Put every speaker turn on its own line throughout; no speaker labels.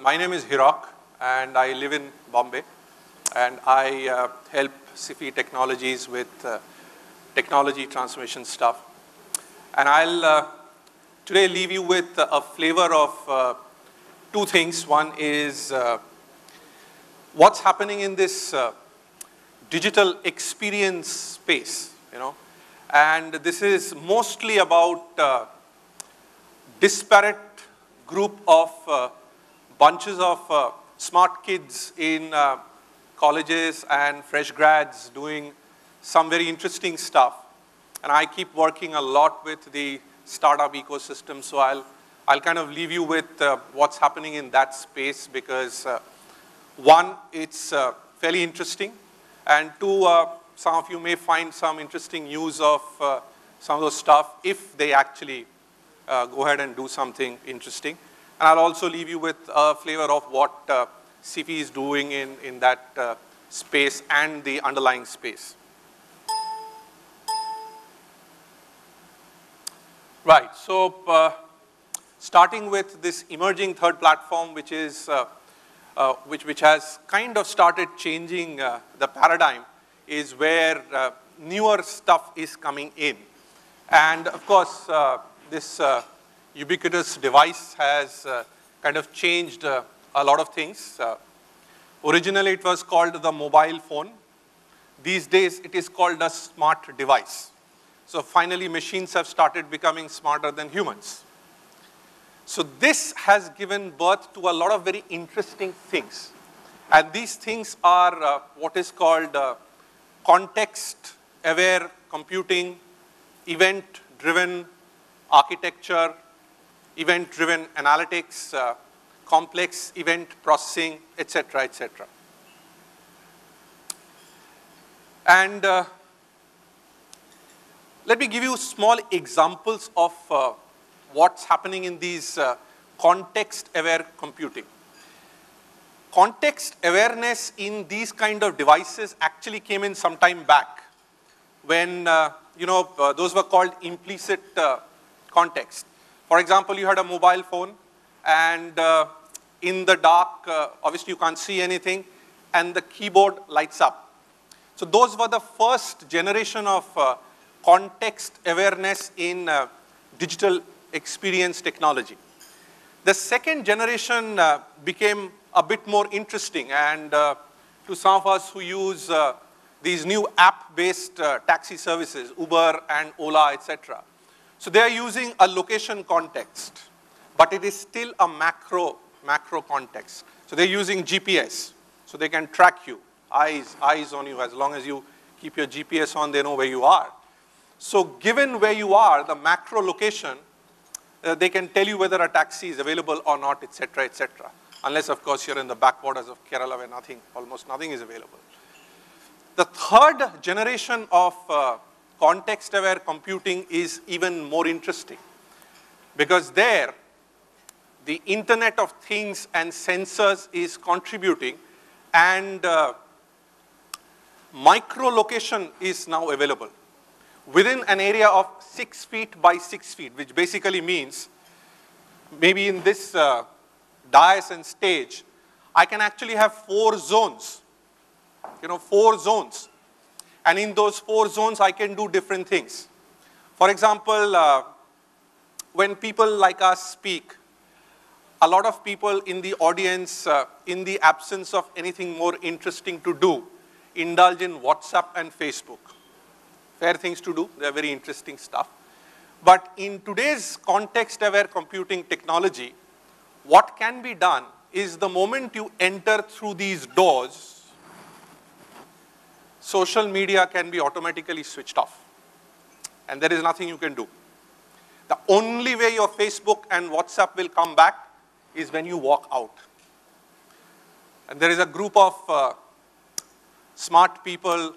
My name is Hirak, and I live in Bombay, and I help Sify Technologies with technology transformation stuff. And I'll today leave you with a flavor of two things. One is what's happening in this digital experience space, and this is mostly about disparate group of bunches of smart kids in colleges and fresh grads doing some very interesting stuff. And I keep working a lot with the startup ecosystem, so I'll kind of leave you with what's happening in that space because one, it's fairly interesting, and two, some of you may find some interesting use of some of those stuff if they actually go ahead and do something interesting. And I'll also leave you with a flavor of what Sify is doing in that space and the underlying space. Right, so starting with this emerging third platform, which is which has kind of started changing the paradigm, is where newer stuff is coming in. And of course, this ubiquitous device has kind of changed a lot of things. Originally, it was called the mobile phone. These days, it is called a smart device. So finally, machines have started becoming smarter than humans. So this has given birth to a lot of very interesting things. And these things are what is called context-aware computing, event-driven architecture, event-driven analytics, complex event processing, etc., etc. And let me give you small examples of what's happening in these context-aware computing. Context awareness in these kind of devices actually came in some time back when, those were called implicit context. For example, you had a mobile phone, and in the dark, obviously you can't see anything, and the keyboard lights up. So those were the first generation of context awareness in digital experience technology. The second generation became a bit more interesting, and to some of us who use these new app-based taxi services, Uber and Ola, etc. So they are using a location context, but it is still a macro context. So they're using GPS, so they can track you, eyes on you. As long as you keep your GPS on, they know where you are. So given where you are, the macro location, they can tell you whether a taxi is available or not, etc., etc. Unless, of course, you're in the backwaters of Kerala where almost nothing is available. The third generation of context-aware computing is even more interesting because there, the Internet of Things and sensors is contributing, and micro-location is now available within an area of 6 feet by 6 feet, which basically means maybe in this dais and stage, I can actually have 4 zones, 4 zones. And in those 4 zones, I can do different things. For example, when people like us speak, a lot of people in the audience, in the absence of anything more interesting to do, indulge in WhatsApp and Facebook. Fair things to do, they're very interesting stuff. But in today's context-aware computing technology, what can be done is the moment you enter through these doors, social media can be automatically switched off. And there is nothing you can do. The only way your Facebook and WhatsApp will come back is when you walk out. And there is a group of smart people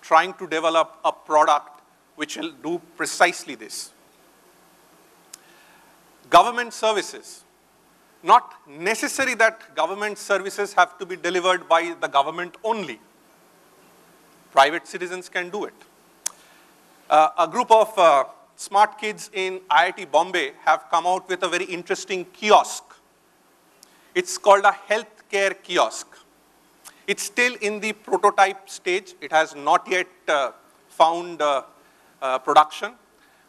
trying to develop a product which will do precisely this. Government services. Not necessary that government services have to be delivered by the government only. Private citizens can do it. A group of smart kids in IIT Bombay have come out with a very interesting kiosk. It's called a healthcare kiosk. It's still in the prototype stage. It has not yet found production.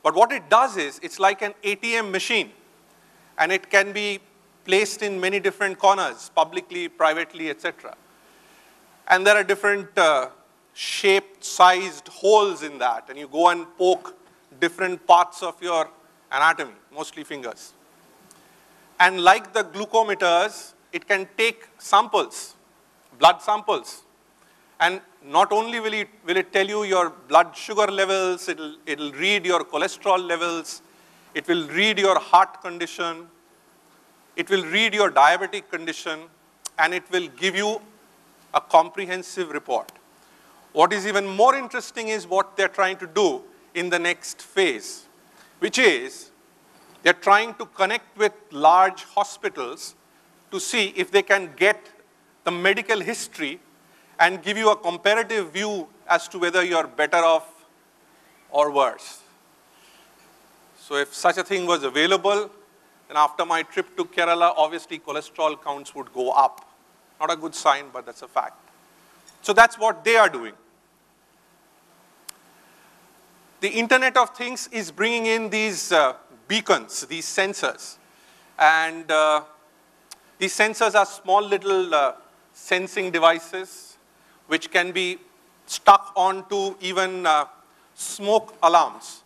But what it does is, it's like an ATM machine, and it can be placed in many different corners, publicly, privately, etc. And there are different shaped, sized holes in that, and you go and poke different parts of your anatomy, mostly fingers. And like the glucometers, it can take samples, blood samples. And not only will it tell you your blood sugar levels, it'll read your cholesterol levels, it will read your heart condition, it will read your diabetic condition, and it will give you a comprehensive report. What is even more interesting is what they're trying to do in the next phase, which is they're trying to connect with large hospitals to see if they can get the medical history and give you a comparative view as to whether you're better off or worse. So if such a thing was available, then after my trip to Kerala, obviously cholesterol counts would go up. Not a good sign, but that's a fact. So that's what they are doing. The Internet of Things is bringing in these beacons, these sensors. And these sensors are small little sensing devices which can be stuck onto even smoke alarms.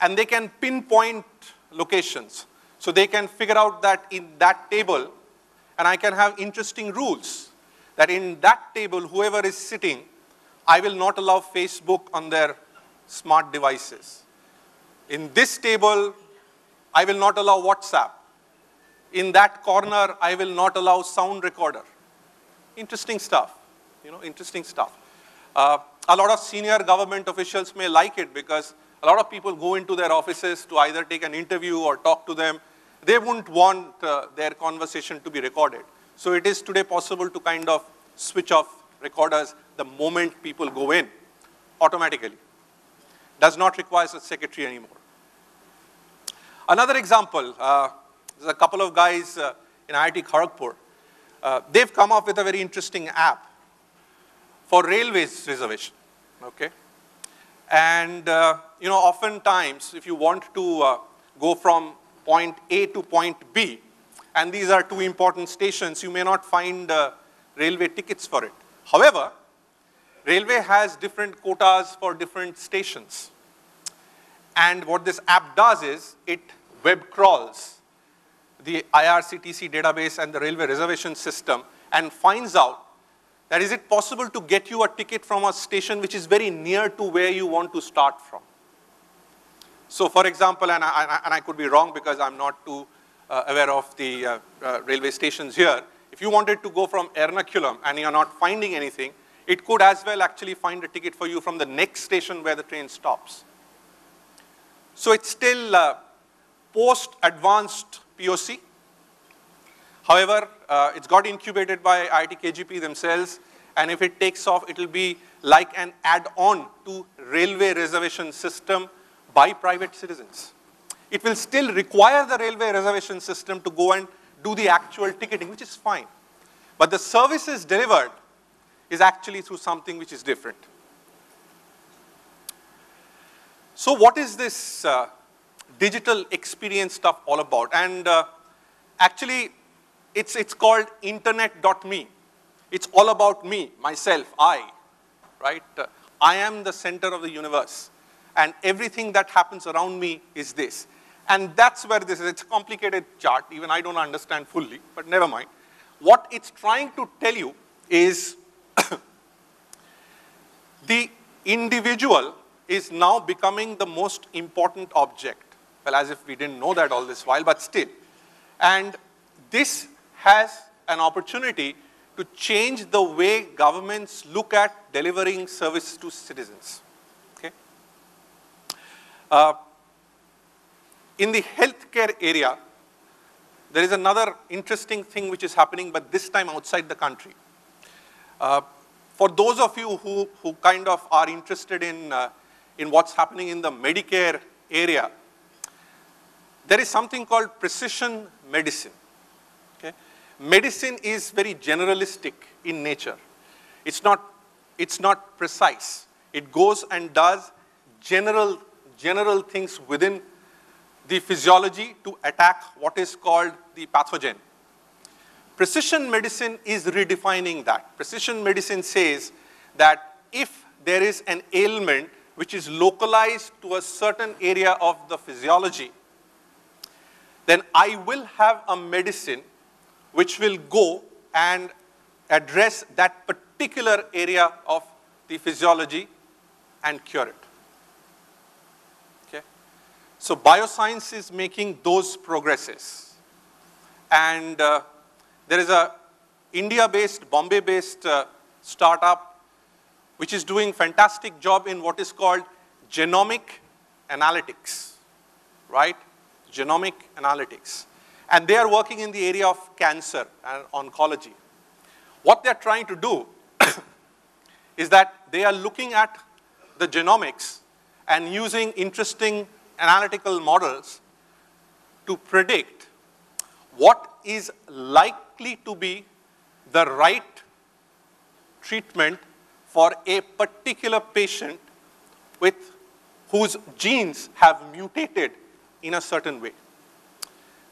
And they can pinpoint locations. So they can figure out that in that table, and I can have interesting rules, that in that table, whoever is sitting, I will not allow Facebook on their smart devices. In this table, I will not allow WhatsApp. In that corner, I will not allow sound recorder. Interesting stuff, interesting stuff. A lot of senior government officials may like it because a lot of people go into their offices to either take an interview or talk to them. They wouldn't want their conversation to be recorded. So it is today possible to kind of switch off recorders the moment people go in, automatically. Does not require a secretary anymore. Another example, there's a couple of guys in IIT Kharagpur. They've come up with a very interesting app for railways reservation, okay? And oftentimes, if you want to go from point A to point B, and these are two important stations, you may not find railway tickets for it. However, railway has different quotas for different stations. And what this app does is, it web crawls the IRCTC database and the railway reservation system and finds out that is it possible to get you a ticket from a station which is very near to where you want to start from. So for example, and I could be wrong because I'm not too aware of the railway stations here, if you wanted to go from Ernakulam and you're not finding anything, it could as well actually find a ticket for you from the next station where the train stops. So it's still post-advanced POC. However, it's got incubated by IIT KGP themselves, and if it takes off, it will be like an add-on to railway reservation system by private citizens. It will still require the railway reservation system to go and do the actual ticketing, which is fine. But the services delivered is actually through something which is different. So what is this digital experience stuff all about? And actually, it's called internet.me. It's all about me, myself, I, right? I am the center of the universe. And everything that happens around me is this. And that's where this is. It's a complicated chart. Even I don't understand fully, but never mind. What it's trying to tell you is the individual is now becoming the most important object. Well, as if we didn't know that all this while, but still. And this has an opportunity to change the way governments look at delivering service to citizens. Okay? In the healthcare area, there is another interesting thing which is happening, but this time outside the country. For those of you who kind of are interested in what's happening in the Medicare area, there is something called precision medicine. Okay? Medicine is very generalistic in nature. It's not precise. It goes and does general things within the physiology to attack what is called the pathogen. Precision medicine is redefining that. Precision medicine says that if there is an ailment which is localized to a certain area of the physiology, then I will have a medicine which will go and address that particular area of the physiology and cure it. Okay? So bioscience is making those progresses. And there is a India-based, Bombay-based startup which is doing fantastic job in what is called genomic analytics, right? Genomic analytics. And they are working in the area of cancer and oncology. What they're trying to do is that they are looking at the genomics and using interesting analytical models to predict what is likely to be the right treatment for a particular patient whose genes have mutated in a certain way.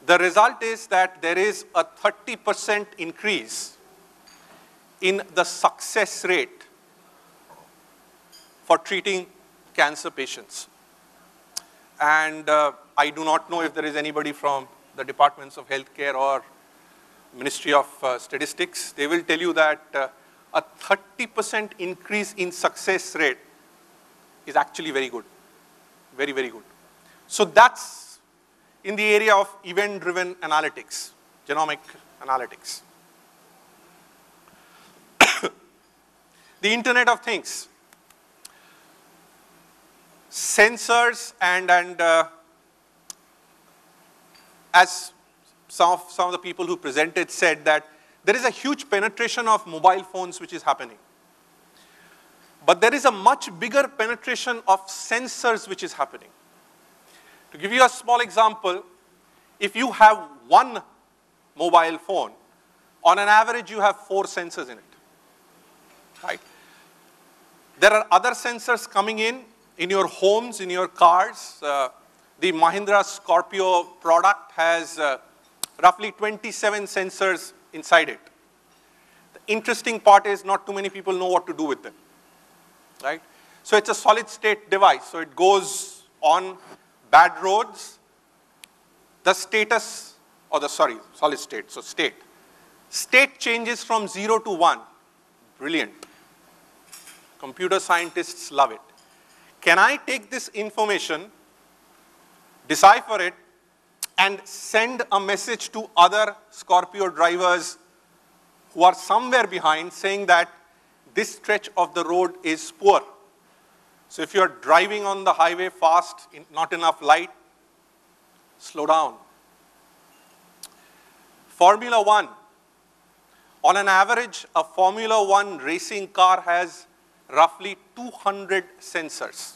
The result is that there is a 30% increase in the success rate for treating cancer patients. And I do not know if there is anybody from the departments of healthcare or Ministry of Statistics. They will tell you that a 30% increase in success rate is actually very good. Very, very good. So that's in the area of event-driven analytics, genomic analytics. The Internet of Things. Sensors and as some of the people who presented said that there is a huge penetration of mobile phones which is happening. But there is a much bigger penetration of sensors which is happening. To give you a small example, if you have one mobile phone, on an average you have 4 sensors in it, right? There are other sensors coming in your homes, in your cars. The Mahindra Scorpio product has roughly 27 sensors inside it. The interesting part is not too many people know what to do with them, right? So it's a solid state device. So it goes on bad roads, the status, solid state, so state. State changes from 0 to 1. Brilliant. Computer scientists love it. Can I take this information, decipher it, and send a message to other Scorpio drivers who are somewhere behind saying that this stretch of the road is poor. So if you're driving on the highway fast, not enough light, slow down. Formula One. On an average, a Formula One racing car has roughly 200 sensors.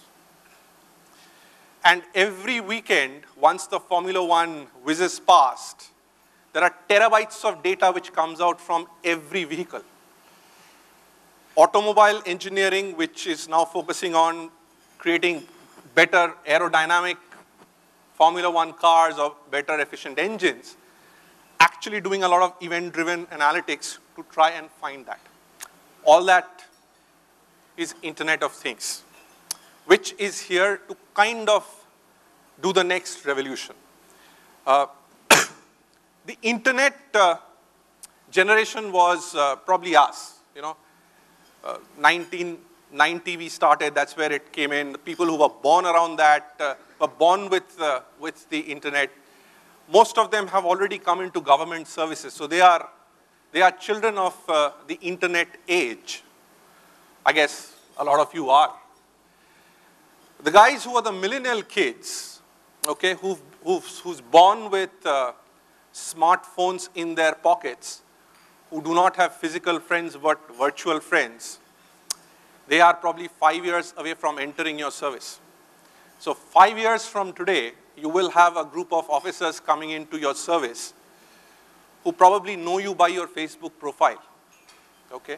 And every weekend, once the Formula One whizzes past, there are terabytes of data which comes out from every vehicle. Automobile engineering, which is now focusing on creating better aerodynamic Formula One cars or better efficient engines, actually doing a lot of event-driven analytics to try and find that. All that is Internet of Things, which is here to kind of do the next revolution. The Internet generation was probably us, 1990 we started, that's where it came in. The people who were born around that were born with the Internet. Most of them have already come into government services, so they are children of the Internet age. I guess a lot of you are. The guys who are the millennial kids, okay, who's born with smartphones in their pockets, who do not have physical friends but virtual friends, they are probably 5 years away from entering your service. So 5 years from today, you will have a group of officers coming into your service who probably know you by your Facebook profile, okay?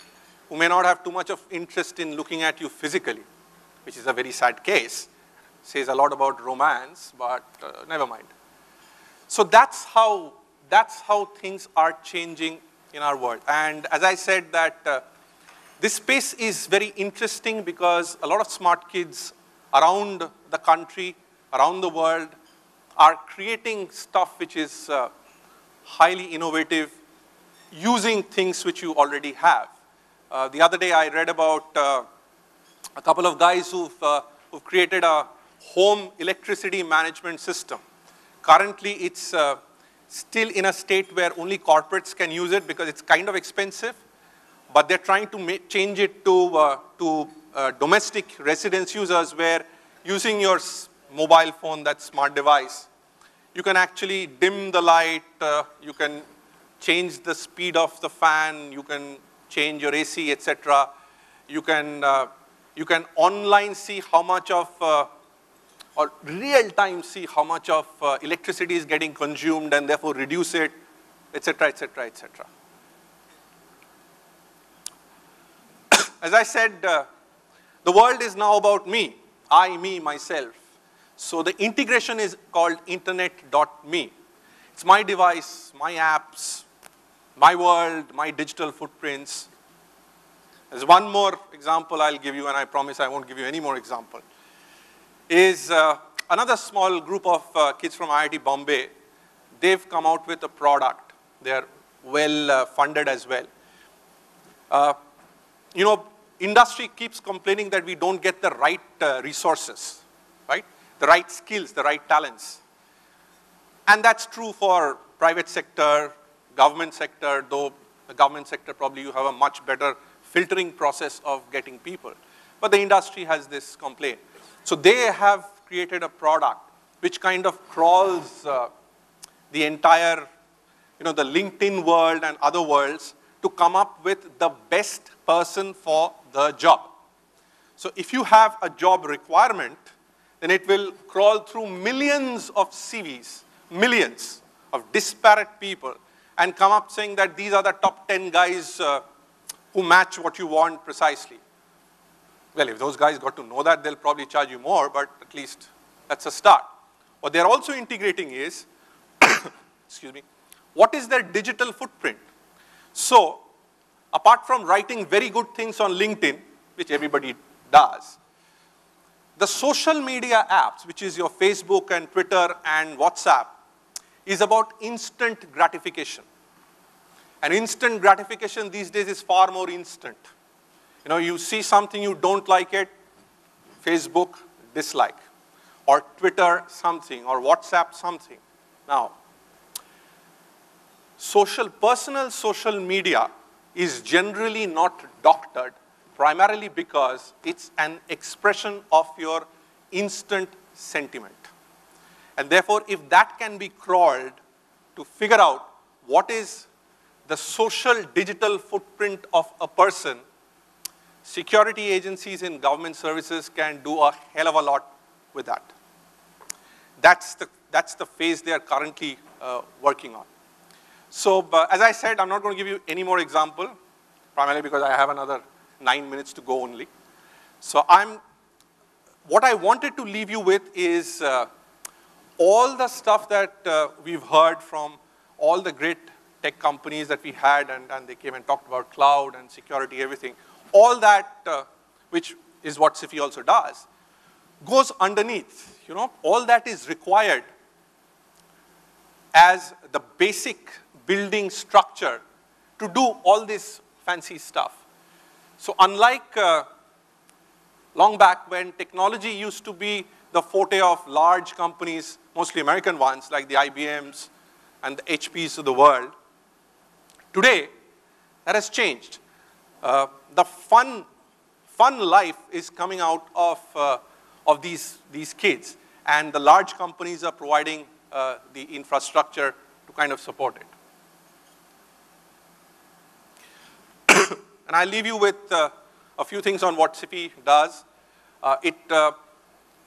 Who may not have too much of interest in looking at you physically, which is a very sad case. Says a lot about romance, but never mind. So that's how things are changing in our world. And as I said that this space is very interesting because a lot of smart kids around the country, around the world, are creating stuff which is highly innovative, using things which you already have. The other day I read about a couple of guys who've created a home electricity management system. Currently it's still in a state where only corporates can use it because it's kind of expensive, but they're trying to change it to domestic residence users where using your mobile phone, that smart device, you can actually dim the light, you can change the speed of the fan, you can change your AC, etc. You can online see how much of, or real time see how much of electricity is getting consumed and therefore reduce it, etc., etc., etc. As I said, the world is now about me, I, me, myself. So the integration is called internet.me. It's my device, my apps, my world, my digital footprints. There's one more example I'll give you, and I promise I won't give you any more example, is another small group of kids from IIT Bombay. They've come out with a product. They're well funded as well. You know, industry keeps complaining that we don't get the right resources, right? The right skills, the right talents. And that's true for private sector, government sector, though the government sector probably you have a much better filtering process of getting people. But the industry has this complaint. So they have created a product which kind of crawls the entire, you know, the LinkedIn world and other worlds to come up with the best person for the job. So if you have a job requirement, then it will crawl through millions of CVs, millions of disparate people, and come up saying that these are the top 10 guys who match what you want precisely. Well, if those guys got to know that, they'll probably charge you more, but at least that's a start. What they're also integrating is, excuse me, what is their digital footprint? So, apart from writing very good things on LinkedIn, which everybody does, the social media apps, which is your Facebook and Twitter and WhatsApp, is about instant gratification. And instant gratification these days is far more instant. You know, you see something, you don't like it, Facebook, dislike. Or Twitter, something, or WhatsApp, something. Now, personal social media is generally not doctored, primarily because it's an expression of your instant sentiment. And therefore, if that can be crawled to figure out what is the social digital footprint of a person, security agencies in government services can do a hell of a lot with that. That's the phase they are currently working on. So as I said, I'm not going to give you any more example, primarily because I have another 9 minutes to go only. So what I wanted to leave you with is all the stuff that we've heard from all the great tech companies that we had, and they came and talked about cloud and security, everything. All that, which is what Sify also does, goes underneath. You know, all that is required as the basic building structure to do all this fancy stuff. So unlike long back when technology used to be the forte of large companies, mostly American ones, like the IBMs and the HPs of the world, today that has changed. The fun life is coming out of these kids, and the large companies are providing the infrastructure to kind of support it. And I'll leave you with a few things on what Sify does.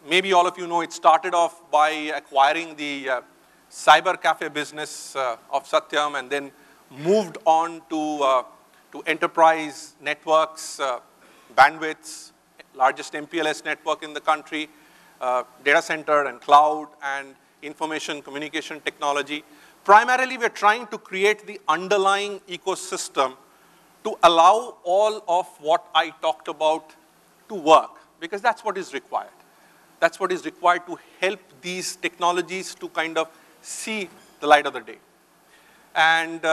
Maybe all of you know it started off by acquiring the cyber cafe business of Satyam, and then moved on to enterprise networks, bandwidths, largest MPLS network in the country, data center and cloud and information communication technology. Primarily, we're trying to create the underlying ecosystem to allow all of what I talked about to work, because that's what is required. That's what is required to help these technologies to kind of see the light of the day. And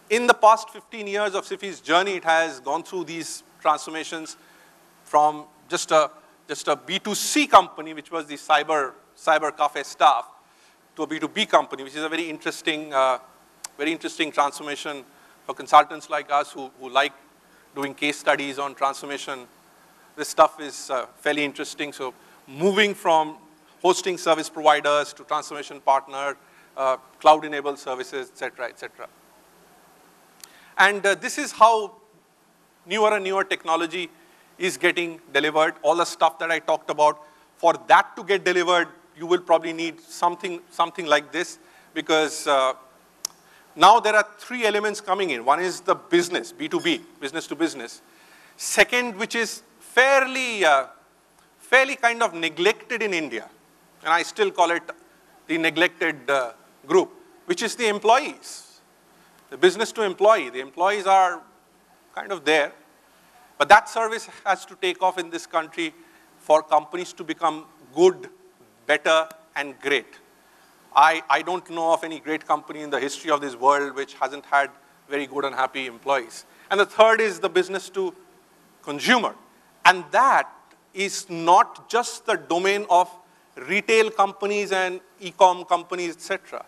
in the past 15 years of Sify's journey, it has gone through these transformations from just a B2C company, which was the cyber cafe staff, to a B2B company, which is a very interesting transformation for consultants like us who like doing case studies on transformation. This stuff is fairly interesting. So moving from hosting service providers to transformation partner, cloud-enabled services, et cetera, et cetera. And this is how newer and newer technology is getting delivered. All the stuff that I talked about, for that to get delivered, you will probably need something like this, because now there are three elements coming in. One is the business, B2B, business to business. Second, which is fairly kind of neglected in India, and I still call it the neglected group, which is the employees, the business to employee. The employees are kind of there, but that service has to take off in this country for companies to become good, better, and great. I don't know of any great company in the history of this world which hasn't had very good and happy employees. And the third is the business to consumer. And that is not just the domain of retail companies and e-com companies, etc.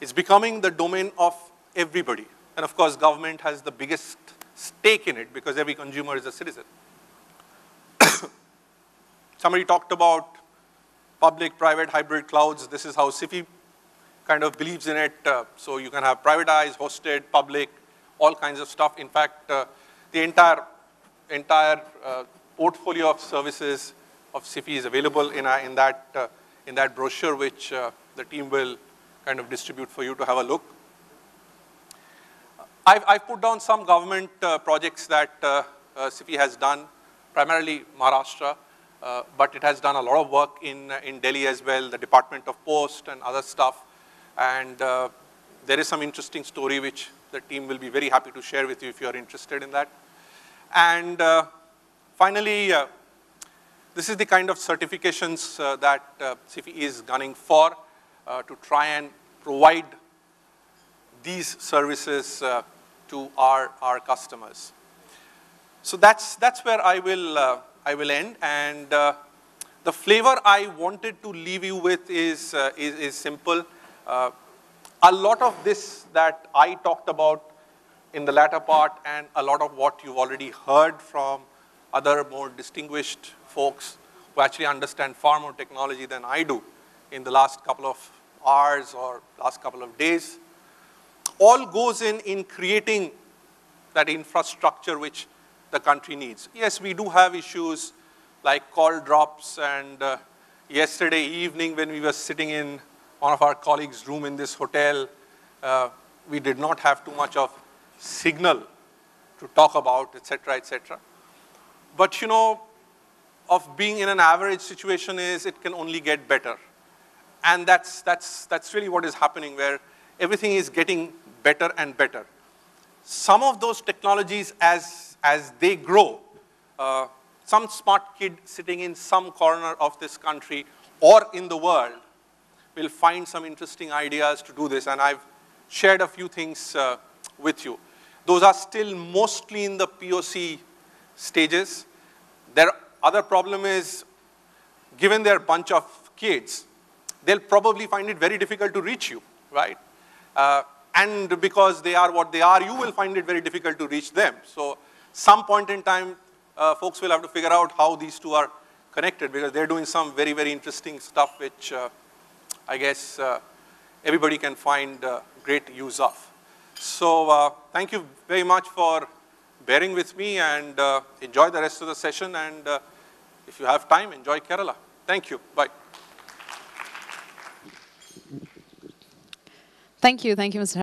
It's becoming the domain of everybody. And of course, government has the biggest stake in it, because every consumer is a citizen. Somebody talked about public, private, hybrid clouds. This is how Sify kind of believes in it. So you can have privatized, hosted, public, all kinds of stuff. In fact, the entire portfolio of services of Sify is available in that brochure, which the team will kind of distribute for you to have a look. I've put down some government projects that Sify has done, primarily Maharashtra, but it has done a lot of work in Delhi as well, the Department of Post and other stuff. And there is some interesting story which the team will be very happy to share with you if you are interested in that. And finally, this is the kind of certifications that Sify is gunning for to try and provide these services to our customers. So that's where I will end. And the flavor I wanted to leave you with is simple. A lot of this that I talked about in the latter part, and a lot of what you've already heard from other more distinguished folks who actually understand far more technology than I do in the last couple of hours or last couple of days, all goes in creating that infrastructure which the country needs. Yes, we do have issues like call drops, and yesterday evening when we were sitting in one of our colleagues' room in this hotel, we did not have too much of signal to talk about, etc., etc. But you know, of being in an average situation is it can only get better. And that's really what is happening, where everything is getting better and better. Some of those technologies, as they grow, some smart kid sitting in some corner of this country or in the world will find some interesting ideas to do this. And I've shared a few things with you. Those are still mostly in the POC stages. Their other problem is, given their bunch of kids, they'll probably find it very difficult to reach you, right? And because they are what they are, you will find it very difficult to reach them. So some point in time, folks will have to figure out how these two are connected, because they're doing some very, very interesting stuff which I guess everybody can find great use of. So thank you very much for bearing with me, and enjoy the rest of the session. And if you have time, enjoy Kerala. Thank you. Bye.
Thank you, Mr.